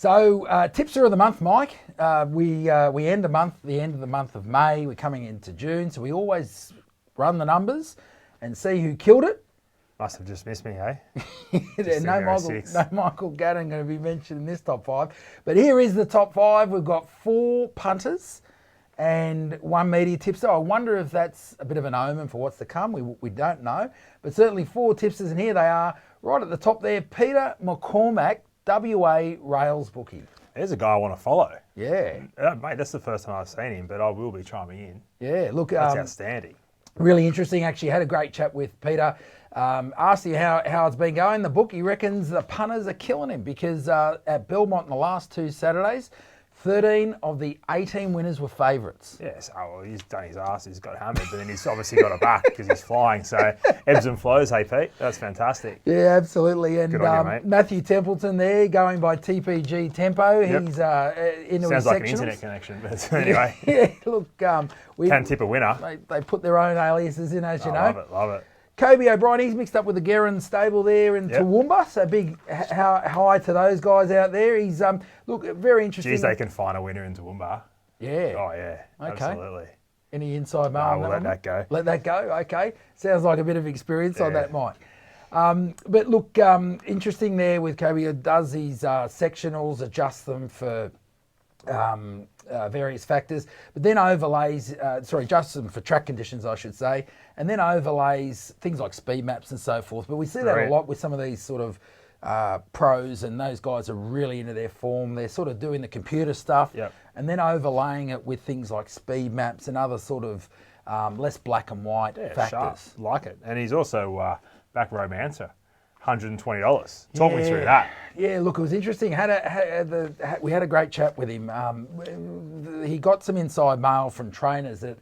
So, tipster of the month, Mike. We end the end of the month of May. We're coming into June, so we always run the numbers and see who killed it. Must have just missed me, eh? No Michael Gannon going to be mentioned in this top 5. But here is the top 5. We've got 4 punters and 1 media tipster. I wonder if that's a bit of an omen for what's to come. We don't know. But certainly 4 tipsters, and here they are right at the top there. Peter McCormack, WA Rails bookie. There's a guy I want to follow. Yeah. Mate, that's the first time I've seen him, but I will be chiming in. Yeah, look. That's outstanding. Really interesting. Actually, had a great chat with Peter. Asked him how it's been going. The book, he reckons the punters are killing him because at Belmont in the last 2 Saturdays, 13 of the 18 winners were favourites. Yes, he's done his ass, he's got hammered, but then he's obviously got it back because he's flying. So ebbs and flows, hey Pete, that's fantastic. Yeah, absolutely. And Good on you, mate. Matthew Templeton there, going by TPG Tempo. Yep. He's into Sounds his like sectionals. an internet connection, but anyway. Yeah, look, can tip a winner. They put their own aliases in, as you know. Love it. Kobe O'Brien, he's mixed up with the Guerin stable there in Toowoomba, so big hi to those guys out there. He's, look, very interesting. Geez, they can find a winner in Toowoomba. Yeah. Oh, yeah, okay. Absolutely. Any inside mail? We'll let that go. Let that go, okay. Sounds like a bit of experience on that, Mike. But look, interesting there with Kobe, who does his sectionals, adjusts them for various factors, but then overlays, adjusts them for track conditions, I should say, and then overlays things like speed maps and so forth. But we see that a lot with some of these sort of pros, and those guys are really into their form. They're sort of doing the computer stuff and then overlaying it with things like speed maps and other sort of less black and white factors. Sharp. Like it. And he's also back romancer. $120. Talk me through that. Yeah, look, it was interesting. We had a great chat with him. He got some inside mail from trainers that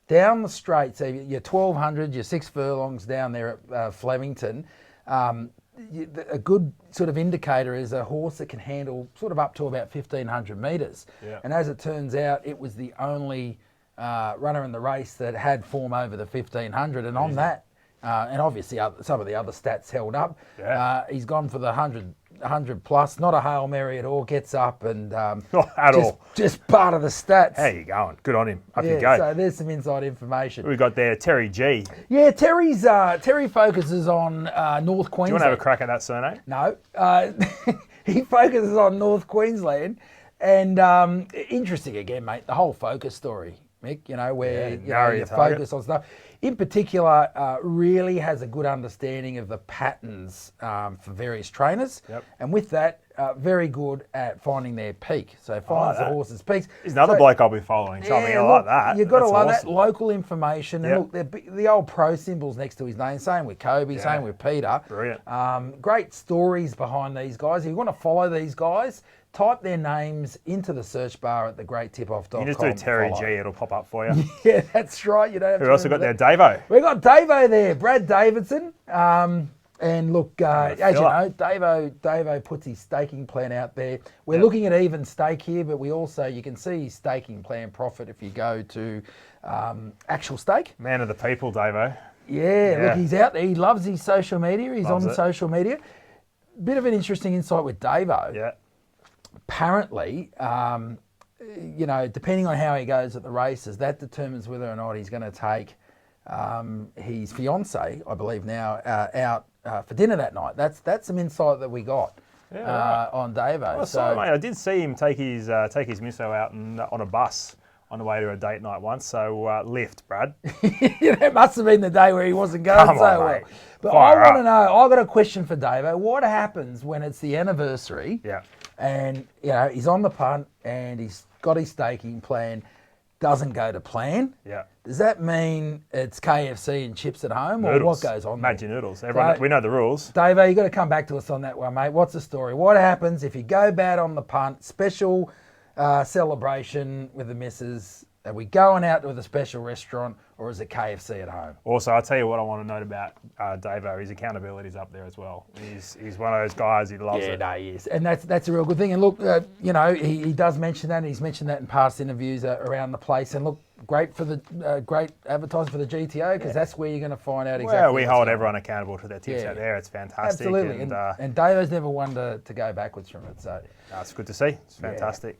down the straight, so your 1200, your 6 furlongs down there at Flemington, a good sort of indicator is a horse that can handle sort of up to about 1,500 metres. Yeah. And as it turns out, it was the only runner in the race that had form over the 1,500, and on that, and obviously some of the other stats held up. Yeah. He's gone for the 100 plus, not a Hail Mary at all, gets up and just part of the stats. How you going? Good on him. Up you go. So there's some inside information. We got there Terry G. Yeah, Terry focuses on North Queensland. Do you want to have a crack at that surname? No. He focuses on North Queensland, and interesting again, mate, the whole focus story, Mick, where you focus on stuff. In particular, really has a good understanding of the patterns for various trainers. Yep. And with that, very good at finding their peak. So finds the horse's peaks. He's another bloke I'll be following. So I like that. You've got to love that local information. And look, the old pro symbols next to his name. Same with Kobe, same with Peter. Brilliant. Great stories behind these guys. If you want to follow these guys, type their names into the search bar at thegreattipoff.com. You just do Terry G, it'll pop up for you. Yeah, that's right. You don't have Who else we got there? Davo. We got Davo there, Brad Davidson. And look, as you know, Davo puts his staking plan out there. We're looking at even stake here, but you can see his staking plan profit if you go to actual stake. Man of the people, Davo. Yeah, look, he's out there. He loves his social media. He's on social media. Bit of an interesting insight with Davo. Yeah. Apparently, depending on how he goes at the races, that determines whether or not he's going to take his fiancée, I believe now, out for dinner that night. That's some insight that we got on Davo. Well, so, mate, I did see him take his misso out on a bus on the way to a date night once. So lift, Brad. That must have been the day where he wasn't going so well. But I want to know. I've got a question for Davo. What happens when it's the anniversary? Yeah. And he's on the punt and he's got his staking plan, doesn't go to plan. Yeah. Does that mean it's KFC and chips at home, or what goes on there? Magic noodles. Everyone, we know the rules. Davo, you got to come back to us on that one, mate. What's the story? What happens if you go bad on the punt? Special celebration with the missus. Are we going out with a special restaurant, or is it KFC at home? Also, I'll tell you what I want to note about Davo. His accountability is up there as well. He's one of those guys. He loves it. Yeah, no, he is. And that's a real good thing. And look, he does mention that, and he's mentioned that in past interviews around the place. And look, great for the great advertising for the GTO because that's where you're going to find out exactly. Well, we what's hold going on. everyone accountable to their tips out there. It's fantastic. Absolutely, and Davo's never one to go backwards from it. So it's good to see. It's fantastic.